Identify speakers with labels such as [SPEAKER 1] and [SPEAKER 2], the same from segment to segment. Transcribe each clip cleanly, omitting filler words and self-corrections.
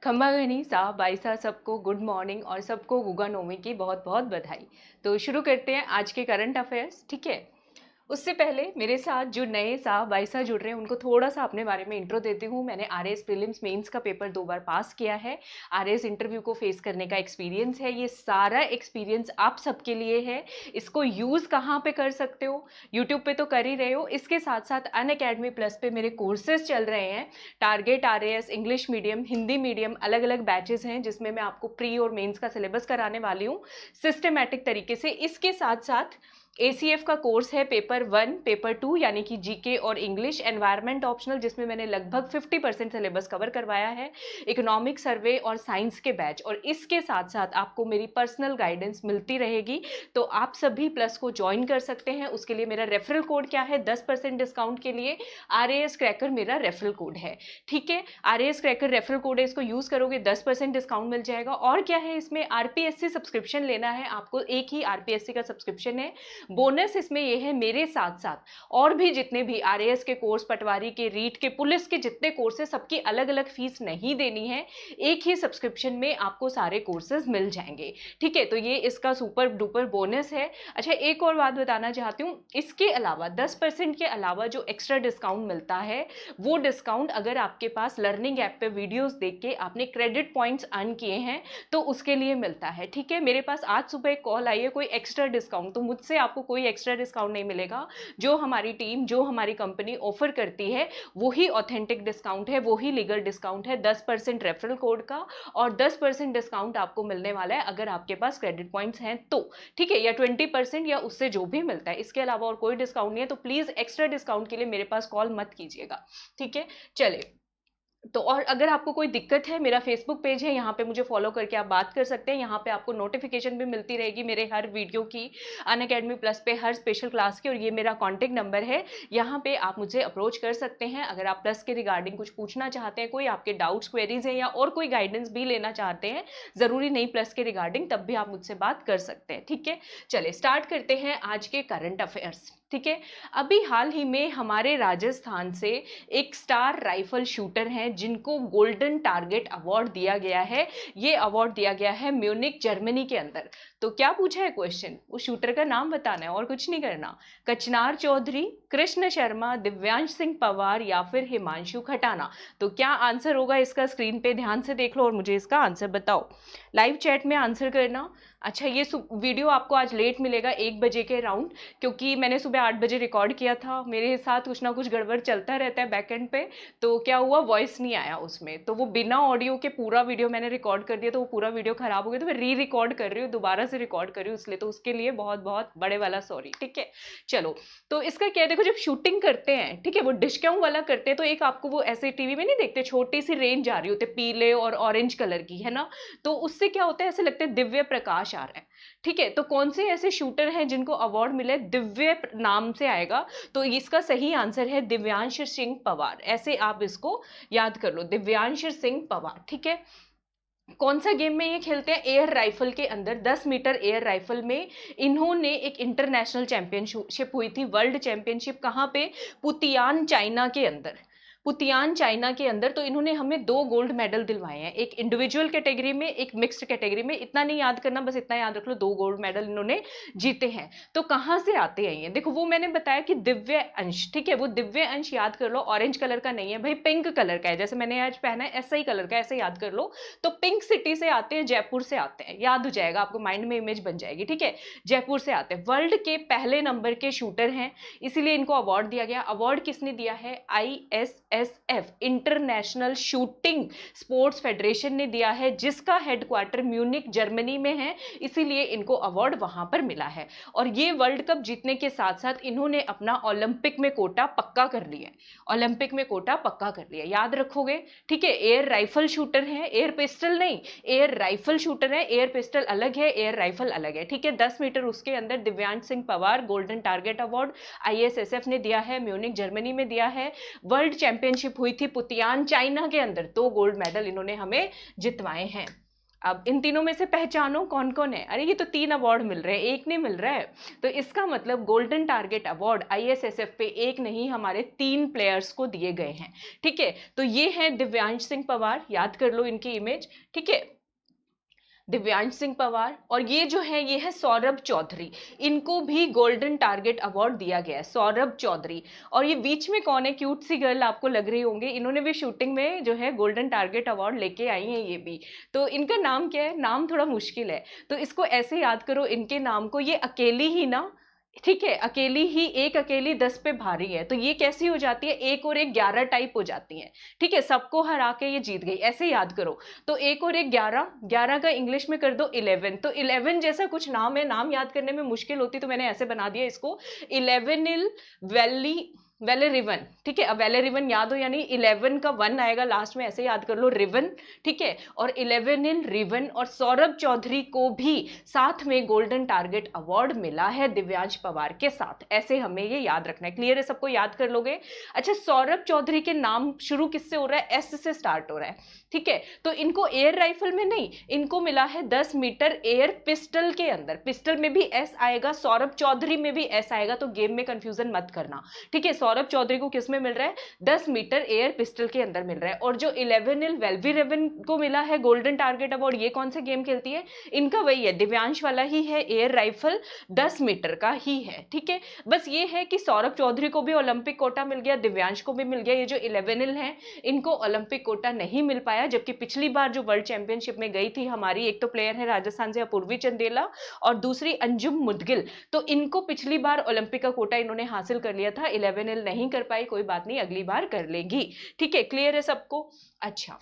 [SPEAKER 1] खम्मा गनीसा बाईसा सबको गुड मॉर्निंग और सबको गुगा नोमी की बहुत बहुत बधाई। तो शुरू करते हैं आज के करंट अफेयर्स। ठीक है, उससे पहले मेरे साथ जो नए साहब भाई साहब जुड़ रहे हैं उनको थोड़ा सा अपने बारे में इंट्रो देती हूँ। मैंने आरएएस प्रीलिम्स मेंस का पेपर 2 बार पास किया है। आरएएस इंटरव्यू को फेस करने का एक्सपीरियंस है। ये सारा एक्सपीरियंस आप सबके लिए है। इसको यूज़ कहाँ पे कर सकते हो? यूट्यूब पे तो कर ही रहे हो, इसके साथ साथ अनअकैडमी प्लस पे मेरे कोर्सेज चल रहे हैं। Target RAS, English medium, Hindi medium, अलग अलग बैचेस हैं जिसमें मैं आपको प्री और मेन्स का सिलेबस कराने वाली हूँ सिस्टमेटिक तरीके से। इसके साथ साथ एसीएफ का कोर्स है पेपर 1, पेपर 2 यानी कि जीके और इंग्लिश, एनवायरनमेंट ऑप्शनल जिसमें मैंने लगभग 50% सिलेबस कवर करवाया है, इकोनॉमिक सर्वे और साइंस के बैच, और इसके साथ साथ आपको मेरी पर्सनल गाइडेंस मिलती रहेगी। तो आप सभी प्लस को ज्वाइन कर सकते हैं। उसके लिए मेरा रेफरल कोड क्या है? 10% डिस्काउंट के लिए आरएएस क्रैकर मेरा रेफरल कोड है। ठीक है, आरएएस क्रैकर रेफरल कोड है, इसको यूज करोगे 10% डिस्काउंट मिल जाएगा। और क्या है, इसमें आरपीएससी सब्सक्रिप्शन लेना है आपको, एक ही आरपीएससी का सब्सक्रिप्शन है। बोनस इसमें यह है, मेरे साथ साथ और भी जितने भी आरएएस के कोर्स, पटवारी के, रीट के, पुलिस के जितने कोर्स है, सबकी अलग अलग फीस नहीं देनी है। एक ही सब्सक्रिप्शन में आपको सारे कोर्सेज मिल जाएंगे। ठीक है, तो ये इसका सुपर डुपर बोनस है। अच्छा, एक और बात बताना चाहती हूँ, इसके अलावा 10% के अलावा जो एक्स्ट्रा डिस्काउंट मिलता है, वो डिस्काउंट अगर आपके पास लर्निंग ऐप पे वीडियोस देख के आपने क्रेडिट पॉइंट्स अर्न किए हैं तो उसके लिए मिलता है। ठीक है, मेरे पास आज सुबह एक कॉल आई है कोई एक्स्ट्रा डिस्काउंट, तो मुझसे आपको कोई एक्स्ट्रा डिस्काउंट नहीं मिलेगा। जो हमारी टीम, जो हमारी कंपनी ऑफर करती है वही ऑथेंटिक डिस्काउंट है, वही लीगल डिस्काउंट है, 10% रेफरल कोड का और 10% डिस्काउंट आपको मिलने वाला है अगर आपके पास क्रेडिट पॉइंट्स हैं तो। ठीक है, या 20% या उससे जो भी मिलता है, इसके अलावा और कोई डिस्काउंट नहीं है। तो प्लीज एक्स्ट्रा डिस्काउंट के लिए मेरे पास कॉल मत कीजिएगा। ठीक है, चले तो। और अगर आपको कोई दिक्कत है, मेरा फेसबुक पेज है, यहाँ पे मुझे फॉलो करके आप बात कर सकते हैं। यहाँ पे आपको नोटिफिकेशन भी मिलती रहेगी मेरे हर वीडियो की, अनअकैडमी प्लस पे हर स्पेशल क्लास की, और ये मेरा कॉन्टेक्ट नंबर है। यहाँ पे आप मुझे अप्रोच कर सकते हैं अगर आप प्लस के रिगार्डिंग कुछ पूछना चाहते हैं, कोई आपके डाउट्स, क्वेरीज हैं, या और कोई गाइडेंस भी लेना चाहते हैं, जरूरी नहीं प्लस के रिगार्डिंग, तब भी आप मुझसे बात कर सकते हैं। ठीक है, चले स्टार्ट करते हैं आज के करंट अफेयर्स। ठीक है, अभी हाल ही में हमारे राजस्थान से एक स्टार राइफल शूटर हैं जिनको गोल्डन टारगेट अवार्ड दिया गया है। ये अवार्ड दिया गया है म्यूनिक, जर्मनी के अंदर। तो क्या पूछा है क्वेश्चन? उस शूटर का नाम बताना है और कुछ नहीं करना। कचनार चौधरी, कृष्ण शर्मा, दिव्यांश सिंह पवार या फिर हिमांशु खटाना। तो क्या आंसर होगा इसका? स्क्रीन पे ध्यान से देख लो और मुझे इसका आंसर बताओ। लाइव चैट में आंसर करना। अच्छा, ये वीडियो आपको आज लेट मिलेगा 1 बजे के अराउंड, क्योंकि मैंने सुबह 8 बजे रिकॉर्ड किया था। मेरे साथ कुछ ना कुछ गड़बड़ चलता रहता है बैकएंड पे, तो क्या हुआ, वॉइस नहीं आया उसमें, तो वो बिना ऑडियो के पूरा वीडियो मैंने रिकॉर्ड कर दिया, तो वो पूरा वीडियो खराब हो गया। तो मैं री रिकॉर्ड कर रही हूँ, दोबारा से रिकॉर्ड कर रही हूँ इसलिए, तो उसके लिए बहुत बहुत बड़े वाला सॉरी। ठीक है, चलो। तो इसका क्या है, देखो जब शूटिंग करते हैं, ठीक है, वो डिस्काउंट वाला करते हैं, तो एक आपको वो ऐसे टीवी में नहीं देखते, छोटी सी रेंज आ रही होती है पीले और ऑरेंज कलर की, है ना, तो उससे क्या होता है, ऐसे लगता है दिव्य प्रकाश आ रहा है। ठीक है, तो कौन से ऐसे शूटर हैं जिनको अवार्ड मिले? दिव्य नाम से आएगा, तो इसका सही आंसर है दिव्यांश सिंह पवार। ऐसे आप इसको याद कर लो, दिव्यांश सिंह पवार। ठीक है, कौन सा गेम में ये खेलते हैं? एयर राइफल के अंदर, 10 मीटर एयर राइफल में इन्होंने एक इंटरनेशनल चैंपियनशिप हुई थी, वर्ल्ड चैंपियनशिप। कहाँ पे? पुतियान, चाइना के अंदर। पुतियान, चाइना के अंदर। तो इन्होंने हमें 2 गोल्ड मेडल दिलवाए हैं, एक इंडिविजुअल कैटेगरी में, एक मिक्स्ड कैटेगरी में। इतना नहीं याद करना, बस इतना याद रख लो, 2 गोल्ड मेडल इन्होंने जीते हैं। तो कहाँ से आते हैं ये? देखो, वो मैंने बताया कि दिव्य अंश। ठीक है, वो दिव्य अंश याद कर लो, ऑरेंज कलर का नहीं है भाई, पिंक कलर का है। जैसे मैंने आज पहना है ऐसा ही कलर का, ऐसे याद कर लो। तो पिंक सिटी से आते हैं, जयपुर से आते हैं, याद हो जाएगा आपको, माइंड में इमेज बन जाएगी। ठीक है, जयपुर से आते हैं, वर्ल्ड के पहले नंबर के शूटर हैं, इसीलिए इनको अवार्ड दिया गया। अवार्ड किसने दिया है? ISSF, international shooting sports federation ने दिया है, जिसका हेडक्वार्टर म्यूनिक, जर्मनी में है, इसीलिए इनको अवार्ड वहां पर मिला है। और ये वर्ल्ड कप जीतने के साथ साथ इन्होंने अपना ओलंपिक में कोटा पक्का कर लिया है, ओलंपिक में कोटा पक्का कर लिया, याद रखोगे। ठीक है, एयर राइफल शूटर है, एयर पिस्टल नहीं, एयर राइफल शूटर है। एयर पिस्टल अलग है, एयर राइफल अलग है। ठीक है, 10 मीटर उसके अंदर Divyansh Singh Pawar, golden target award ISSF ने दिया है, म्यूनिक जर्मनी में दिया है। वर्ल्ड चैंपियनशिप हुई थी पुतियान, चाइना के अंदर, 2 गोल्ड मेडल इन्होंने हमें जितवाए हैं। अब इन तीनों में से पहचानो कौन कौन है। अरे ये तो 3 अवार्ड मिल रहे हैं, एक नहीं मिल रहा है। तो इसका मतलब गोल्डन टारगेट अवार्ड ISSF पे एक नहीं हमारे 3 प्लेयर्स को दिए गए हैं। ठीक है, तो ये है दिव्यांश सिंह पवार, याद कर लो इनकी इमेज। ठीक है, दिव्यांश सिंह पवार, और ये जो है ये है सौरभ चौधरी, इनको भी गोल्डन टारगेट अवार्ड दिया गया है, सौरभ चौधरी। और ये बीच में कौन है, क्यूट सी गर्ल आपको लग रही होंगी, इन्होंने भी शूटिंग में जो है गोल्डन टारगेट अवार्ड लेके आई हैं ये भी। तो इनका नाम क्या है, नाम थोड़ा मुश्किल है, तो इसको ऐसे याद करो इनके नाम को, ये अकेली ही ना, ठीक है, अकेली ही, एक अकेली 10 पे भारी है, तो ये कैसी हो जाती है, एक और एक 11 टाइप हो जाती है। ठीक है, सबको हरा के ये जीत गई, ऐसे याद करो। तो एक और एक 11, 11 का इंग्लिश में कर दो 11, तो 11 जैसा कुछ नाम है, नाम याद करने में मुश्किल होती तो मैंने ऐसे बना दिया इसको, 11 वैली वेलेरिवन। ठीक है, अब वेलेरिवन याद हो, यानी 11 का 1 आएगा लास्ट में, ऐसे याद कर लो, रिवन। ठीक है, और 11 रिवन। और सौरभ चौधरी को भी साथ में गोल्डन टारगेट अवार्ड मिला है दिव्यांश पवार के साथ, ऐसे हमें ये याद रखना है। क्लियर है, सबको याद कर लोगे। अच्छा, सौरभ चौधरी के नाम शुरू किससे हो रहा है, एस से स्टार्ट हो रहा है। ठीक है, तो इनको एयर राइफल में नहीं, इनको मिला है 10 मीटर एयर पिस्टल के अंदर, पिस्टल में भी एस आएगा, सौरभ चौधरी में भी एस आएगा, तो गेम में कंफ्यूजन मत करना। ठीक है, सौरभ चौधरी को किस में मिल रहा है, 10 मीटर एयर पिस्टल के अंदर मिल रहा है। और जो 11 वेल्वीरेवन को मिला है गोल्डन टारगेट अवार्ड, ये कौन से गेम खेलती है, इनका वही है, दिव्यांश वाला ही है, एयर राइफल 10 मीटर का ही है। ठीक है, बस ये है कि सौरभ चौधरी को भी ओलंपिक कोटा मिल गया, दिव्यांश को भी मिल गया। ये जो 11 है इनको ओलंपिक कोटा नहीं मिल पाया, जबकि पिछली बार जो वर्ल्ड चैंपियनशिप में गई थी हमारी, एक तो प्लेयर है राजस्थान से अपूर्वी चंदेला और दूसरी अंजुम मुदगिल, तो इनको पिछली बार ओलंपिक का कोटा इन्होंने हासिल कर लिया था, 11 नहीं कर पाई, कोई बात नहीं, अगली बार कर लेगी। ठीक है, क्लियर है सबको। अच्छा,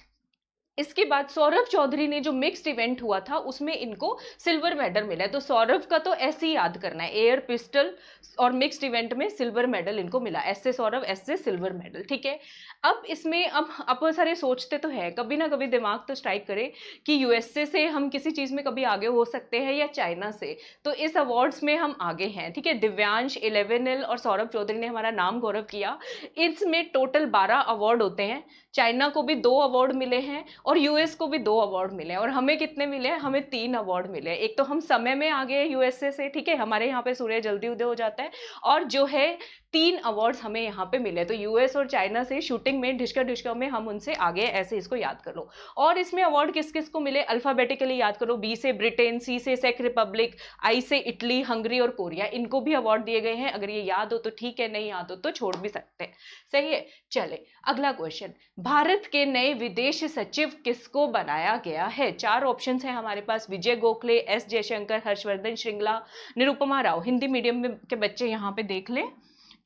[SPEAKER 1] इसके बाद सौरभ चौधरी ने जो मिक्स्ड इवेंट हुआ था उसमें इनको सिल्वर मेडल मिला है, तो सौरभ का तो ऐसे ही याद करना है, एयर पिस्टल और मिक्स्ड इवेंट में सिल्वर मेडल इनको मिला, ऐसे सौरभ, ऐसे सिल्वर मेडल। ठीक है, अब इसमें अब अपन सारे सोचते तो है, कभी ना कभी दिमाग तो स्ट्राइक करे कि यूएसए से हम किसी चीज में कभी आगे हो सकते हैं या चाइना से, तो इस अवार्ड्स में हम आगे हैं। ठीक है, दिव्यांश, 11 और सौरभ चौधरी ने हमारा नाम गौरव किया। इसमें टोटल 12 अवार्ड होते हैं, चाइना को भी 2 अवार्ड मिले हैं और यूएस को भी 2 अवार्ड मिले हैं, और हमें कितने मिले हैं, हमें 3 अवार्ड मिले हैं। एक तो हम समय में आ गए यूएसए से, ठीक है, हमारे यहाँ पे सूर्य जल्दी उदय हो जाता है, और जो है 3 अवार्ड्स हमें यहाँ पे मिले, तो यूएस और चाइना से शूटिंग में ढिशका ढिशका में हम उनसे आगे, ऐसे इसको याद कर लो। और इसमें अवार्ड किस किस को मिले, अल्फाबेटिकली याद करो, बी से ब्रिटेन, सी से सेक रिपब्लिक, आई से इटली, हंगरी और कोरिया, इनको भी अवार्ड दिए गए हैं। अगर ये याद हो तो ठीक है, नहीं याद हो तो छोड़ भी सकते हैं। सही है, चले अगला क्वेश्चन, भारत के नए विदेश सचिव किसको बनाया गया है। 4 ऑप्शंस हैं हमारे पास, विजय गोखले, एस जयशंकर, हर्षवर्धन श्रृंगला, निरुपमा राव। हिंदी मीडियम के बच्चे यहाँ पे देख ले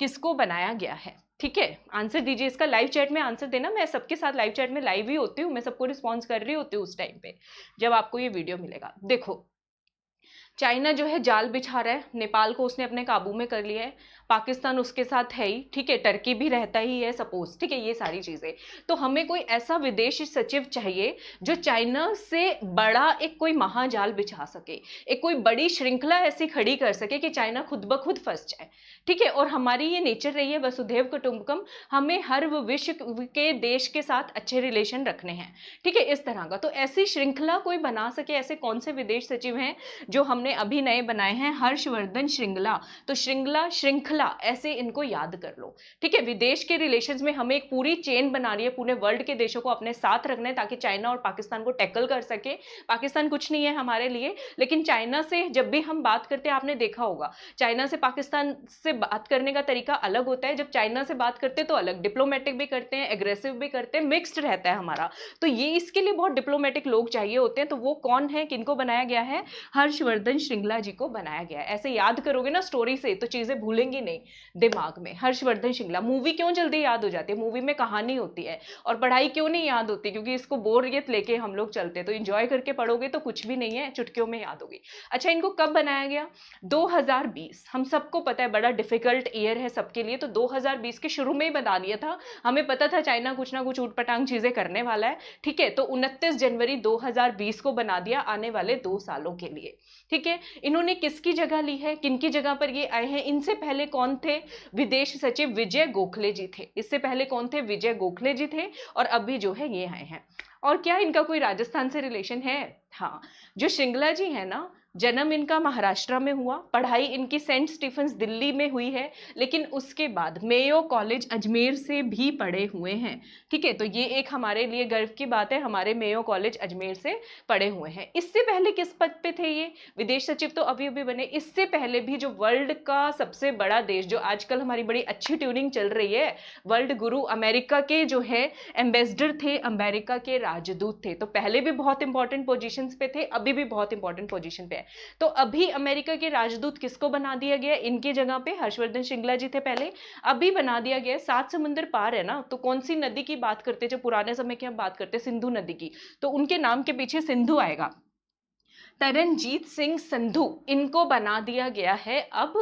[SPEAKER 1] किसको बनाया गया है। ठीक है, आंसर दीजिए इसका, लाइव चैट में आंसर देना, मैं सबके साथ लाइव चैट में लाइव ही होती हूँ, मैं सबको रिस्पॉन्स कर रही होती हूँ उस टाइम पे जब आपको ये वीडियो मिलेगा। देखो, चाइना जो है जाल बिछा रहा है, नेपाल को उसने अपने काबू में कर लिया है, पाकिस्तान उसके साथ है ही, ठीक है, टर्की भी रहता ही है सपोज, ठीक है, ये सारी चीजें। तो हमें कोई ऐसा विदेश सचिव चाहिए जो चाइना से बड़ा एक कोई महाजाल बिछा सके, एक कोई बड़ी श्रृंखला ऐसी खड़ी कर सके कि चाइना खुद ब खुद फंस जाए। ठीक है, और हमारी ये नेचर रही है वसुधैव कुटुंबकम, हमें हर विश्व के देश के साथ अच्छे रिलेशन रखने हैं। ठीक है, इस तरह का, तो ऐसी श्रृंखला कोई बना सके, ऐसे कौन से विदेश सचिव हैं जो हमने अभी नए बनाए हैं, हर्षवर्धन श्रृंगला। तो श्रृंगला, श्रृंखला, ऐसे इनको याद कर लो। ठीक है, विदेश के रिलेशंस में हमें एक पूरी चेन बनानी है, पूरे वर्ल्ड के देशों को अपने साथ रखना है ताकि चाइना और पाकिस्तान को टैकल कर सके। पाकिस्तान कुछ नहीं है हमारे लिए, लेकिन चाइना से जब भी हम बात करते हैं, आपने देखा होगा चाइना से पाकिस्तान से बात करने का तरीका अलग होता है। जब चाइना से बात करते हैं तो अलग, डिप्लोमेटिक भी करते हैं, एग्रेसिव भी करते हैं, मिक्स्ड रहता है हमारा। तो ये इसके लिए बहुत डिप्लोमेटिक लोग चाहिए होते हैं। तो वो कौन है, किनको बनाया गया है, हर्षवर्धन श्रृंगला जी को बनाया गया है। ऐसे याद करोगे ना स्टोरी से तो चीजें भूलेंगी नहीं दिमाग में। हर्षवर्धन श्रृंगला, मूवी क्यों जल्दी याद हो जाती है, मूवी में कहानी होती है, और पढ़ाई क्यों नहीं याद होती, क्योंकि इसको बोरियत लेके हम लोग चलते हैं। तो एंजॉय करके पढ़ोगे तो कुछ भी नहीं है, चुटकियों में याद होगी। अच्छा, इनको कब बनाया गया, 2020, हम सबको पता है बड़ा डिफिकल्ट ईयर है सबके लिए, तो 2020 के शुरू में ही बना दिया था। हमें पता था चाइना कुछ ना कुछ ऊटपटांग चीजें करने वाला है। ठीक है, तो 29 जनवरी 2020 को बना दिया, आने वाले 2 सालों के लिए। ठीक है। ठीक है। इन्होंने किसकी जगह ली है, किनकी जगह पर ये आए हैं? इनसे पहले कौन थे? विदेश सचिव विजय गोखले जी थे। इससे पहले कौन थे? विजय गोखले जी थे। और अभी जो है ये आए हैं। और क्या इनका कोई राजस्थान से रिलेशन है? हाँ, जो श्रृंगला जी है ना, जन्म इनका महाराष्ट्र में हुआ, पढ़ाई इनकी सेंट स्टीफेंस दिल्ली में हुई है, लेकिन उसके बाद मेयो कॉलेज अजमेर से भी पढ़े हुए हैं। ठीक है, तो ये एक हमारे लिए गर्व की बात है, हमारे मेयो कॉलेज अजमेर से पढ़े हुए हैं। इससे पहले किस पद पे थे ये? विदेश सचिव तो अभी अभी बने। इससे पहले भी जो वर्ल्ड का सबसे बड़ा देश, जो आजकल हमारी बड़ी अच्छी ट्यूनिंग चल रही है, वर्ल्ड गुरु अमेरिका के जो है एम्बेसडर थे, अमेरिका के राजदूत थे। तो पहले भी बहुत इंपॉर्टेंट पोजीशन पे थे, अभी भी बहुत इंपॉर्टेंट पोजीशन पे है। तो अभी अमेरिका के राजदूत किसको बना दिया गया? इनकी जगह पे हर्षवर्धन श्रृंगला जी थे पहले, अभी बना दिया गया। 7 समुंदर पार है ना, तो कौन सी नदी की बात करते? जो पुराने समय की हम बात करते, सिंधु नदी की, तो उनके नाम के पीछे सिंधु आएगा। तरनजीत सिंह संधू, इनको बना दिया गया है अब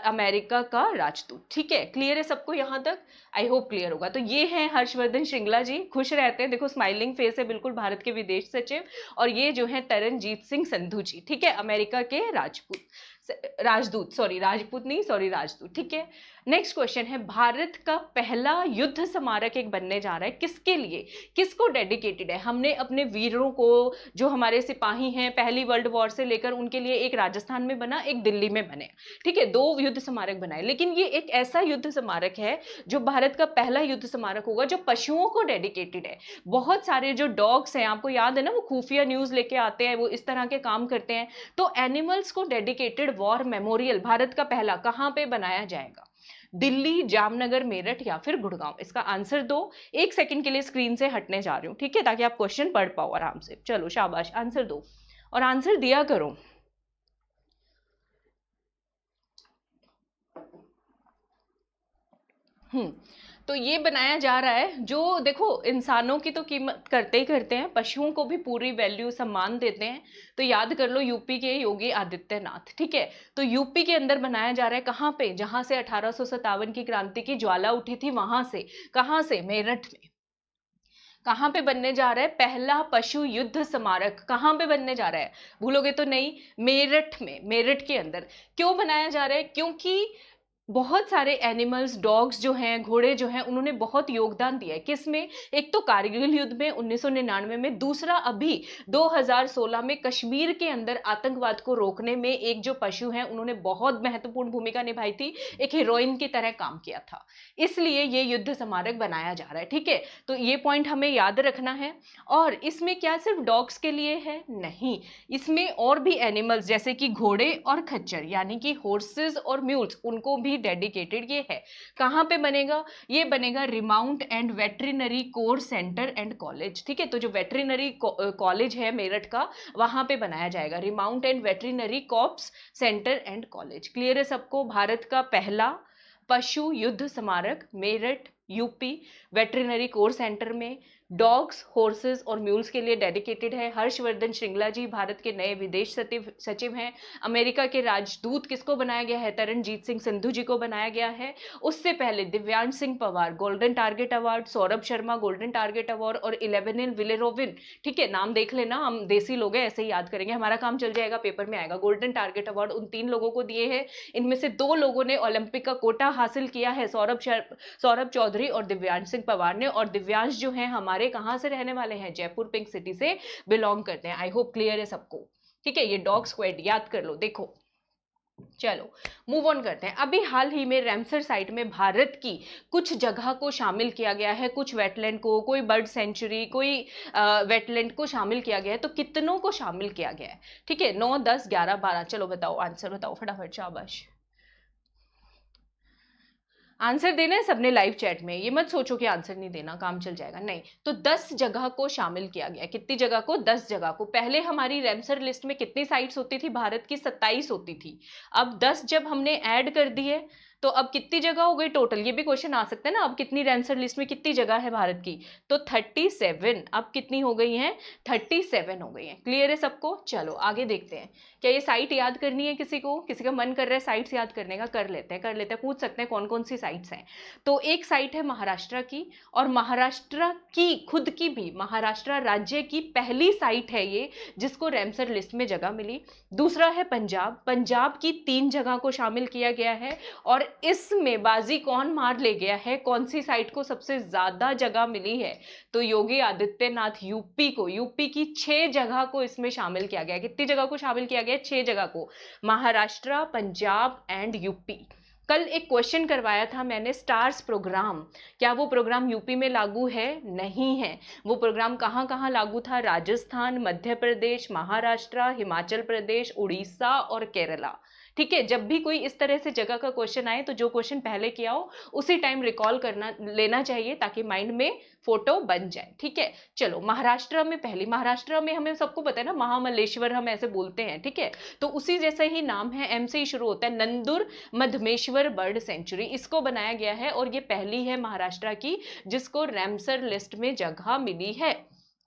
[SPEAKER 1] अमेरिका का राजदूत। ठीक है, क्लियर है सबको यहां तक? आई होप क्लियर होगा। तो ये हैं हर्षवर्धन श्रृंगला जी, खुश रहते हैं, देखो स्माइलिंग फेस है बिल्कुल, भारत के विदेश सचिव। और ये जो है तरनजीत सिंह संधू जी, ठीक है, अमेरिका के राजदूत, सॉरी राजपूत नहीं, सॉरी राजदूत। ठीक है, नेक्स्ट क्वेश्चन है, भारत का पहला युद्ध स्मारक एक बनने जा रहा है, किसके लिए, किसको डेडिकेटेड है? हमने अपने वीरों को, जो हमारे सिपाही हैं पहली वर्ल्ड वॉर से लेकर, उनके लिए एक राजस्थान में बना, एक दिल्ली में बने। ठीक है, 2 युद्ध स्मारक बनाए, लेकिन ये एक ऐसा युद्ध स्मारक है जो भारत का पहला युद्ध स्मारक होगा जो पशुओं को डेडिकेटेड है। बहुत सारे जो डॉग्स हैं, आपको याद है ना, वो खुफिया न्यूज लेके आते हैं, वो इस तरह के काम करते हैं। तो एनिमल्स को डेडिकेटेड वॉर मेमोरियल भारत का पहला कहां पे बनाया जाएगा? दिल्ली, जामनगर, मेरठ या फिर गुड़गांव? इसका आंसर दो। 1 सेकंड के लिए स्क्रीन से हटने जा रही हूं, ठीक है, ताकि आप क्वेश्चन पढ़ पाओ आराम से। चलो शाबाश, आंसर दो और आंसर दिया करो। तो ये बनाया जा रहा है, जो देखो इंसानों की तो कीमत करते ही करते हैं, पशुओं को भी पूरी वैल्यू सम्मान देते हैं। तो याद कर लो, यूपी के योगी आदित्यनाथ। ठीक है, तो यूपी के अंदर बनाया जा रहा है, कहां पे? जहां से 1857 की क्रांति की ज्वाला उठी थी, वहां से। कहां से? मेरठ में। कहां पे बनने जा रहा है? पहला पशु युद्ध स्मारक कहां पे बनने जा रहा है? भूलोगे तो नहीं, मेरठ में, मेरठ के अंदर। क्यों बनाया जा रहा है? क्योंकि बहुत सारे एनिमल्स, डॉग्स जो हैं, घोड़े जो हैं, उन्होंने बहुत योगदान दिया है। किसमें? एक तो कारगिल युद्ध में 1999 में, दूसरा अभी 2016 में कश्मीर के अंदर आतंकवाद को रोकने में एक जो पशु हैं, उन्होंने बहुत महत्वपूर्ण भूमिका निभाई थी, एक हीरोइन की तरह काम किया था। इसलिए ये युद्ध स्मारक बनाया जा रहा है। ठीक है, तो ये पॉइंट हमें याद रखना है। और इसमें क्या सिर्फ डॉग्स के लिए है? नहीं, इसमें और भी एनिमल्स जैसे कि घोड़े और खच्चर, यानी कि हॉर्सेस और म्यूल्स, उनको भी डेडिकेटेड ये है। कहां पे बनेगा? ये बनेगा remount and veterinary core centre and college. ठीक है, तो जो वेटरिनरी कॉलेज है मेरठ का, वहां पे बनाया जाएगा, remount and veterinary corps centre and college. Clear है सबको? भारत का पहला पशु युद्ध स्मारक Meerut, UP, veterinary core centre में, डॉग्स, हॉर्सेस और म्यूल्स के लिए डेडिकेटेड है। हर्षवर्धन श्रृंगला जी भारत के नए विदेश सचिव हैं। अमेरिका के राजदूत किसको बनाया गया है? तरनजीत सिंह संधू जी को बनाया गया है। उससे पहले Divyansh Singh Pawar golden target award, Saurabh Sharma golden target award और इलेवेनिल विलेरोविन, ठीक है, नाम देख लेना, हम देसी लोग हैं, ऐसे ही याद करेंगे, हमारा काम चल जाएगा, पेपर में आएगा। गोल्डन टारगेट अवार्ड उन 3 लोगों को दिए हैं। इनमें से 2 लोगों ने ओलंपिक का कोटा हासिल किया है, सौरभ चौधरी और दिव्यांश सिंह पवार ने। और दिव्यांश जो है हमारे कहां से रहने वाले हैं? जयपुर पिंक सिटी से बिलोंग करते हैं। आई होप क्लियर है सबको? ठीक है, ये डॉग स्क्वाड याद कर लो। देखो चलो मूव ऑन करते हैं। अभी हाल ही में रैमसर साइट में भारत की कुछ जगह को शामिल किया गया है, कुछ वेटलैंड को, कोई बर्ड सेंचुरी, कोई वेटलैंड को शामिल किया गया है। तो कितनों को शामिल किया गया है? ठीक है, 9, 10, 11, 12, चलो बताओ, आंसर बताओ फटाफट, शाबाश। आंसर देना है सबने लाइव चैट में, ये मत सोचो कि आंसर नहीं देना काम चल जाएगा, नहीं। तो 10 जगह को शामिल किया गया। कितनी जगह को? 10 जगह को। पहले हमारी रैमसर लिस्ट में कितनी साइट्स होती थी? भारत की 27 होती थी। अब 10 जब हमने ऐड कर दी है, तो अब कितनी जगह हो गई टोटल, ये भी क्वेश्चन आ सकता है ना, अब कितनी रैमसर लिस्ट में कितनी जगह है भारत की, तो 37, अब कितनी हो गई हैं, 37 हो गई हैं। क्लियर है सबको? चलो आगे देखते हैं। क्या ये साइट याद करनी है किसी को? किसी का मन कर रहा है साइट्स याद करने का? कर लेते हैं, पूछ सकते हैं कौन कौन सी साइट्स हैं। तो एक साइट है महाराष्ट्र की, और महाराष्ट्र की खुद की भी, महाराष्ट्र राज्य की पहली साइट है ये जिसको रैमसर लिस्ट में जगह मिली। दूसरा है पंजाब, पंजाब की 3 जगह को शामिल किया गया है, और इसमें बाजी कौन मार ले गया है, कौन सी साइट को सबसे ज्यादा जगह मिली है, तो योगी आदित्यनाथ यूपी को, यूपी की 6 जगह को इसमें शामिल किया गया। कितनी जगह को शामिल किया गया? 6 जगह को, महाराष्ट्र, पंजाब एंड यूपी। कल एक क्वेश्चन करवाया था मैंने, स्टार्स प्रोग्राम, क्या वो प्रोग्राम यूपी में लागू है? नहीं है। वो प्रोग्राम कहाँ कहाँ लागू था? राजस्थान, मध्य प्रदेश, महाराष्ट्र, हिमाचल प्रदेश, उड़ीसा और केरला। ठीक है, जब भी कोई इस तरह से जगह का क्वेश्चन आए तो जो क्वेश्चन पहले किया हो उसी टाइम रिकॉल करना लेना चाहिए, ताकि माइंड में फोटो बन जाए। ठीक है, चलो महाराष्ट्र में पहली, महाराष्ट्र में हमें सबको पता है ना, महामल्लेश्वर हम ऐसे बोलते हैं। ठीक है, तो उसी जैसा ही नाम है, एम से ही शुरू होता है, नंदुर मधमेश्वर बर्ड सेंचुरी, इसको बनाया गया है, और ये पहली है महाराष्ट्र की जिसको रैमसर लिस्ट में जगह मिली है।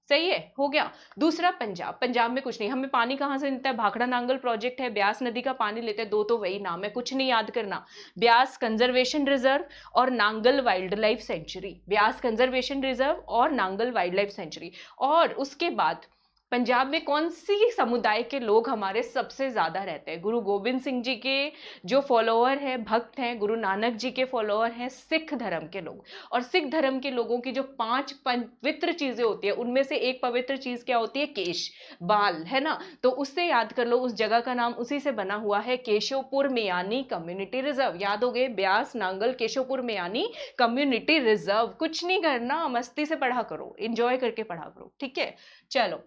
[SPEAKER 1] सही है, हो गया। दूसरा पंजाब, पंजाब में कुछ नहीं, हमें पानी कहाँ से मिलता है? भाखड़ा नांगल प्रोजेक्ट है, ब्यास नदी का पानी लेते हैं, 2 तो वही नाम है, कुछ नहीं याद करना। ब्यास कंजर्वेशन रिजर्व और Nangal wild life sanctuary, Beas conservation reserve और नांगल वाइल्ड लाइफ सेंचुरी। और उसके बाद पंजाब में कौन सी समुदाय के लोग हमारे सबसे ज्यादा रहते हैं? गुरु गोविंद सिंह जी के जो फॉलोअर हैं, भक्त हैं, गुरु नानक जी के फॉलोअर हैं, सिख धर्म के लोग। और सिख धर्म के लोगों की जो 5 पवित्र चीजें होती है, उनमें से एक पवित्र चीज क्या होती है? केश, बाल, है ना। तो उससे याद कर लो, उस जगह का नाम उसी से बना हुआ है, केशवपुर मेयानी कम्युनिटी रिजर्व। याद हो गए, ब्यास नांगल केशवपुर मेयानी कम्युनिटी रिजर्व। कुछ नहीं करना, मस्ती से पढ़ा करो, एंजॉय करके पढ़ा करो। ठीक है, चलो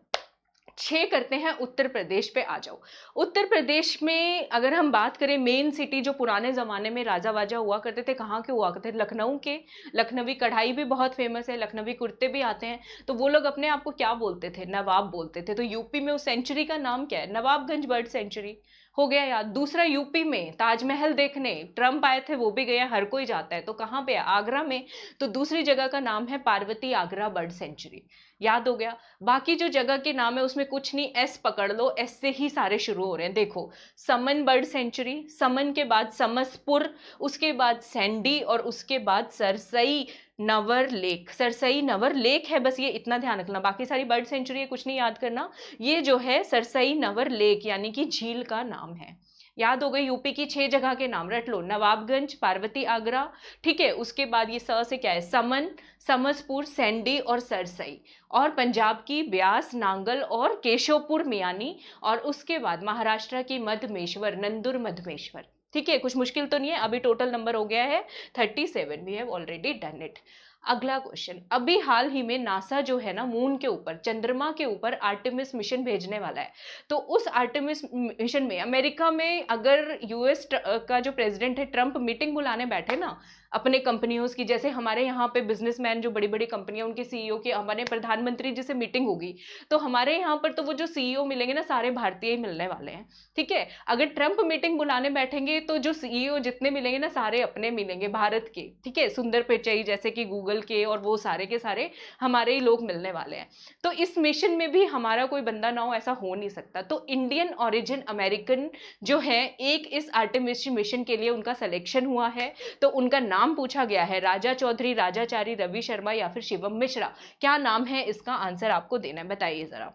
[SPEAKER 1] 6 करते हैं, उत्तर प्रदेश पे आ जाओ। उत्तर प्रदेश में अगर हम बात करें, मेन सिटी जो पुराने जमाने में राजा वाजा हुआ करते थे, कहाँ के हुआ करते थे? लखनऊ के। लखनवी कढ़ाई भी बहुत फेमस है, लखनवी कुर्ते भी आते हैं। तो वो लोग अपने आप को क्या बोलते थे? नवाब बोलते थे। तो यूपी में उस सेंचुरी का नाम क्या है? Nawabganj bird sanctuary. हो गया याद। दूसरा, यूपी में ताजमहल देखने ट्रम्प आए थे, वो भी गया, हर कोई जाता है, तो कहाँ पे? आगरा में। तो दूसरी जगह का नाम है पार्वती आगरा बर्ड सेंचुरी। याद हो गया। बाकी जो जगह के नाम है उसमें कुछ नहीं, एस पकड़ लो, एस से ही सारे शुरू हो रहे हैं। देखो, समन बर्ड सेंचुरी, समन के बाद समसपुर, उसके बाद सैंडी, और उसके बाद सरसई नवर लेक। सरसई नवर लेक है, बस ये इतना ध्यान रखना, बाकी सारी बर्ड सेंचुरी है, कुछ नहीं याद करना। ये जो है सरसई नवर लेक यानी कि झील का नाम है। याद हो गई। यूपी की 6 जगह के नाम रट लो, नवाबगंज, पार्वती आगरा, ठीक है, उसके बाद ये स से क्या है? समन, समसपुर, सैंडी और सरसई। और पंजाब की ब्यास, नांगल और केशवपुर मेयानी, और उसके बाद महाराष्ट्र की मधमेश्वर, नंदुर मधमेश्वर। ठीक है, कुछ मुश्किल तो नहीं है। अभी टोटल नंबर हो गया है 37, we have already done it. अगला क्वेश्चन, अभी हाल ही में नासा जो है ना, मून के ऊपर, चंद्रमा के ऊपर आर्टेमिस मिशन भेजने वाला है। तो उस आर्टेमिस मिशन में अमेरिका में अगर यूएस का जो प्रेसिडेंट है ट्रंप मीटिंग बुलाने बैठे ना अपने कंपनियों की, जैसे हमारे यहाँ पे बिजनेसमैन जो बड़ी बड़ी कंपनियां उनके सीईओ की हमारे प्रधानमंत्री जी से मीटिंग होगी, तो हमारे यहाँ पर तो वो जो सीईओ मिलेंगे ना, सारे भारतीय ही मिलने वाले हैं। ठीक है, अगर ट्रंप मीटिंग बुलाने बैठेंगे तो जो सीईओ जितने मिलेंगे ना, सारे अपने मिलेंगे भारत के। ठीक है, सुंदर पिचाई जैसे कि गूगल के, और वो सारे के सारे हमारे ही लोग मिलने वाले हैं। तो इस मिशन में भी हमारा कोई बंदा ना हो, ऐसा हो नहीं सकता। तो इंडियन ओरिजिन अमेरिकन जो है, एक इस आर्टेमिस मिशन के लिए उनका सिलेक्शन हुआ है। तो उनका नाम पूछा गया है, राजा चौधरी, राजाचारी, रवि शर्मा या फिर शिवम मिश्रा। क्या नाम है? इसका आंसर आपको देना है, बताइए जरा,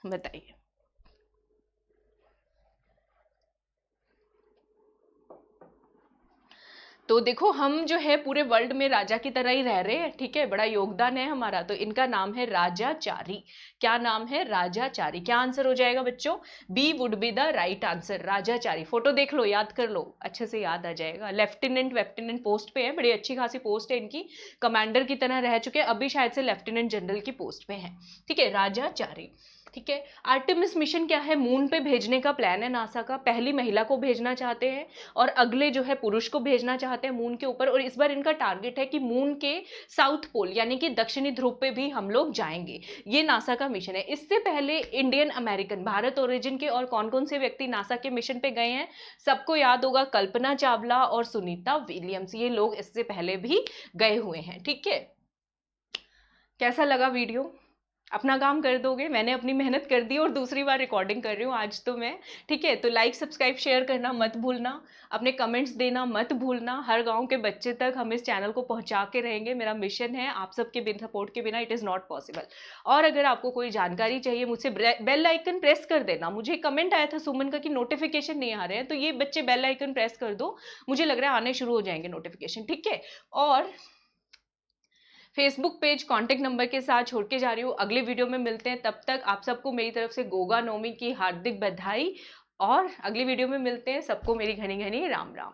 [SPEAKER 1] बताइए। तो देखो, हम जो है पूरे वर्ल्ड में राजा की तरह ही रह रहे हैं। ठीक है, बड़ा योगदान है हमारा। तो इनका नाम है राजाचारी। क्या नाम है? राजाचारी। क्या आंसर हो जाएगा बच्चों? B would be the right answer, Rajachari. Photo देख लो, याद कर लो, अच्छे से याद आ जाएगा। लेफ्टिनेंट वेफ्टिनेंट पोस्ट पे है, बड़ी अच्छी खासी पोस्ट है इनकी, कमांडर की तरह रह चुके हैं, अभी शायद से लेफ्टिनेंट जनरल की पोस्ट पे है। ठीक है, राजाचारी। ठीक है, आर्टेमिस मिशन क्या है? मून पे भेजने का प्लान है नासा का। पहली महिला को भेजना चाहते हैं और अगले जो है पुरुष को भेजना चाहते हैं। चाहते हैं मून के ऊपर, और इस बार इनका टारगेट है कि मून के साउथ पोल यानी कि दक्षिणी ध्रुव पे भी हम लोग जाएंगे। ये नासा का मिशन है। इससे पहले इंडियन अमेरिकन भारत ओरिजिन के और कौन कौन से व्यक्ति नासा के मिशन पे गए हैं, सबको याद होगा, कल्पना चावला और सुनीता विलियम्स, ये लोग इससे पहले भी गए हुए हैं। ठीक है, कैसा लगा वीडियो? अपना काम कर दोगे? मैंने अपनी मेहनत कर दी और दूसरी बार रिकॉर्डिंग कर रही हूँ आज तो मैं। ठीक है, तो लाइक सब्सक्राइब शेयर करना मत भूलना, अपने कमेंट्स देना मत भूलना। हर गांव के बच्चे तक हम इस चैनल को पहुंचा के रहेंगे, मेरा मिशन है। आप सबके बिन सपोर्ट के बिना इट इज़ नॉट पॉसिबल। और अगर आपको कोई जानकारी चाहिए मुझसे, बेल आइकन प्रेस कर देना। मुझे कमेंट आया था सुमन का कि नोटिफिकेशन नहीं आ रहे हैं, तो ये बच्चे बेल आइकन प्रेस कर दो, मुझे लग रहा है आने शुरू हो जाएंगे नोटिफिकेशन। ठीक है, और फेसबुक पेज कांटेक्ट नंबर के साथ छोड़ के जा रही हूँ। अगले वीडियो में मिलते हैं, तब तक आप सबको मेरी तरफ से गोगा नवमी की हार्दिक बधाई, और अगली वीडियो में मिलते हैं। सबको मेरी घनी घनी राम राम।